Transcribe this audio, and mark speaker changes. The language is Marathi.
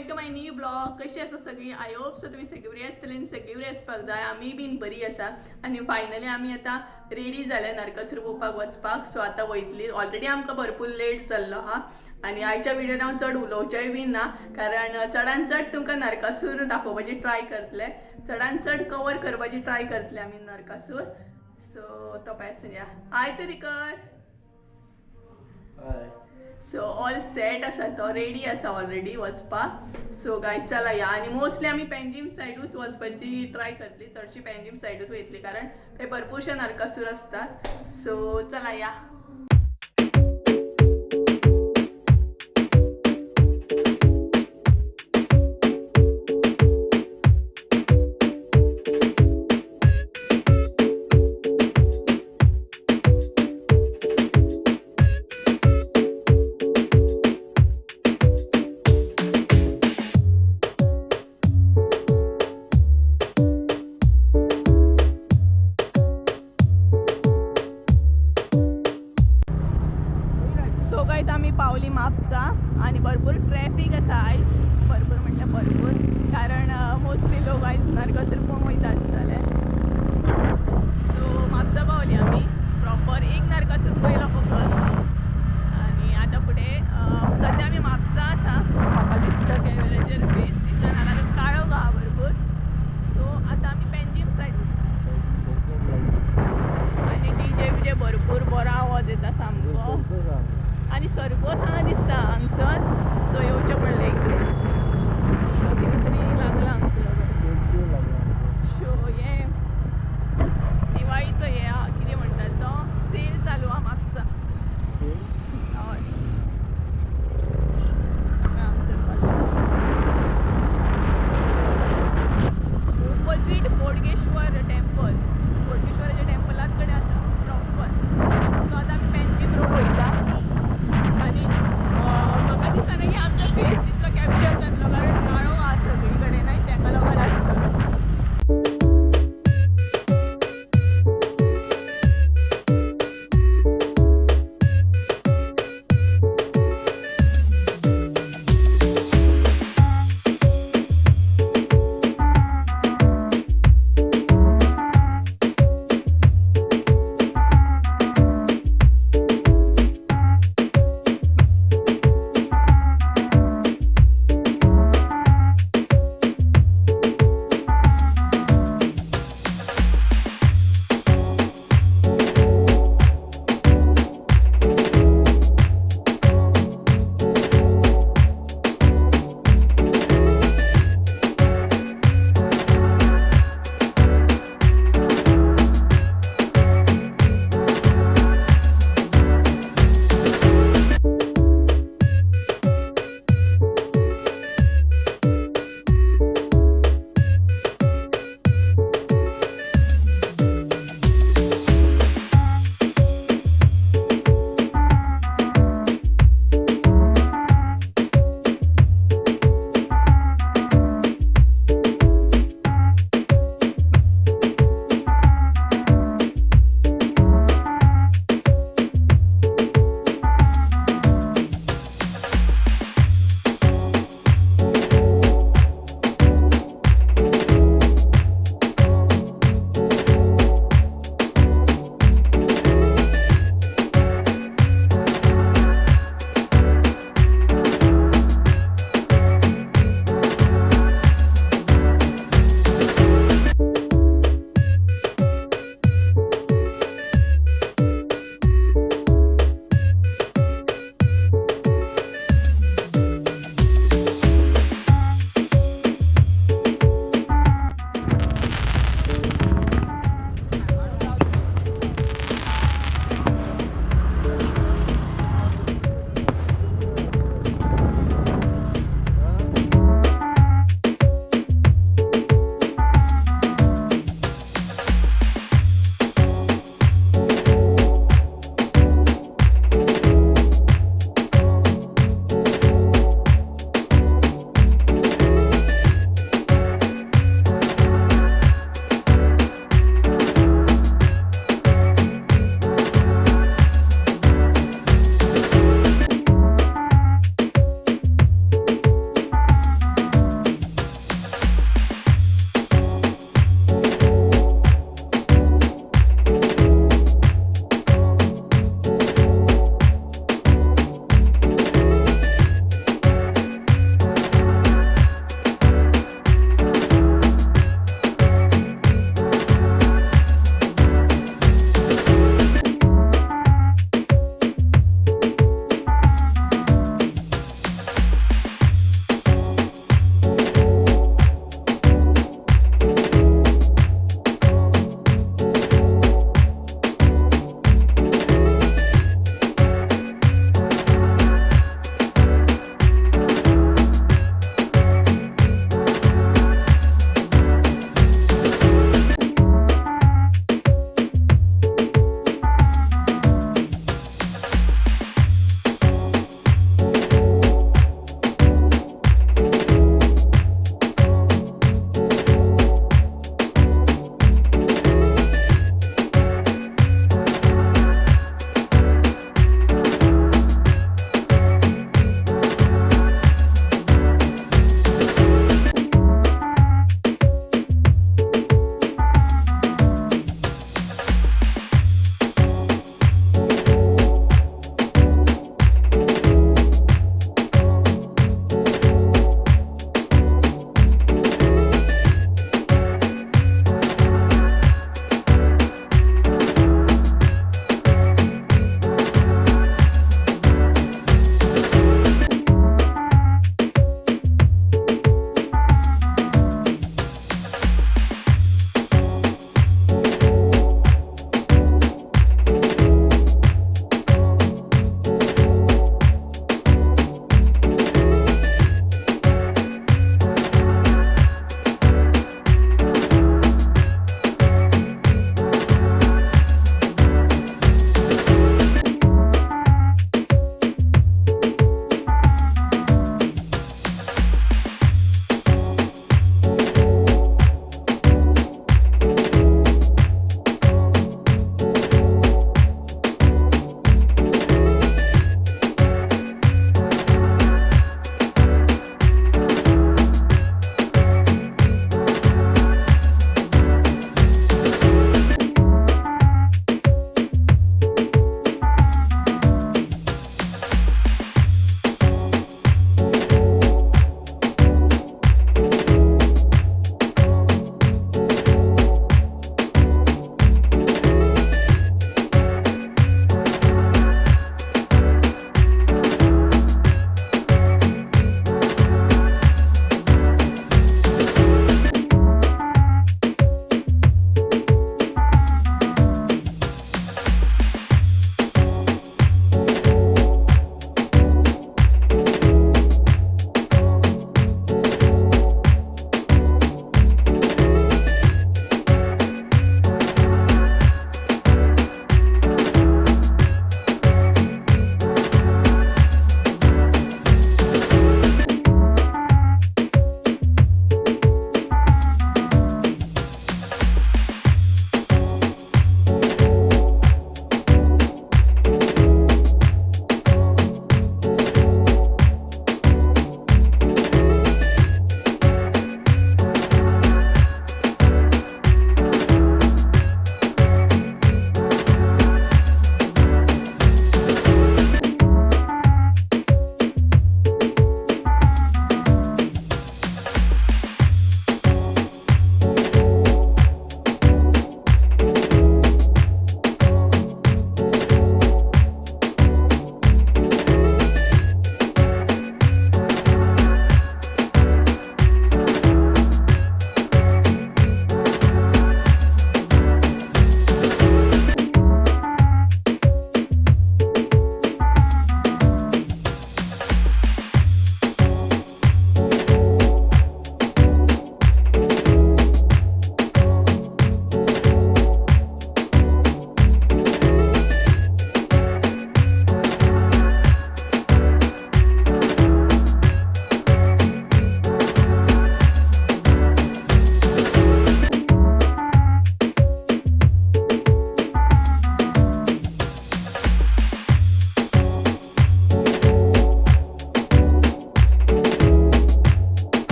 Speaker 1: Back to my new blog. कशी आसा सगळी? आय होप सो तुम्ही सगळी बरी आसतली आनी सगळी बरी आसपाक जाय. आमी बीन बरी आसा आनी फायनली आमी आतां रेडी जाले नरकासूर पळोवपाक वचपाक. सो आतां वयतली. ऑलरेडी आमकां भरपूर लेट जाल्लो हा आनी आयच्या विडियोन हांव चड उलोवचेंय बीन ना, कारण चडान चड तुमकां नरकासूर दाखोवपाची ट्राय करतले, चडान चड कवर करपाची ट्राय करतले आमी नरकासूर. सो तो पॅसेंजर हाय तरी कर. सो ऑल सेट आसा, तो रेडी आसा ऑलरेडी वचपाक. सो गायज चला या. आनी मोस्टली आमी पेंजीम सायडूच वचपाची ट्राय करतली, चडशी पेंजीम सायडूच वयतली कारण थंय भरपूरशे नरकासूर आसतात. सो चला या. सो गायज आम्ही पावली म्हापसा आणि भरपूर ट्रॅफिक आसा आयज. भरपूर म्हटल्यार भरपूर, कारण मोस्टली लोक आयज नरकासूर पळोवंक वयता आसतले. सो म्हापसा पावली आमी प्रॉपर. एक नरकासूर पयलो फकत आनी आतां फुडें सद्या आमी म्हापसा आसा. म्हाका दिसता कॅमेराचेर फेस दिसना, कारण काळोख आहा भरपूर. सो आतां आमी पेंजीम सायड आनी डीजे बीजे भरपूर बरो आवाज येता सामको. आणि सरकोस हांगा दिसता हांगसर. सो येवचें पडलें इकडे. सो कितें तरी लागला आमचो शो. हें दिवाळीचो हें आहा, कितें म्हणटात तो, सेल चालू आहा म्हापसा. हय ऑपोजीट बोडगेश्वर टेम्पल. बोडगेश्वराच्या टेम्पलात कडेन आसा प्रॉपर. सो आतां आमी पेंजीम रोड वयता आनी म्हाका दिसना की आमचो फेस तितलो कॅप्चर जातलो, कारण काळो आहा सगळी कडेन.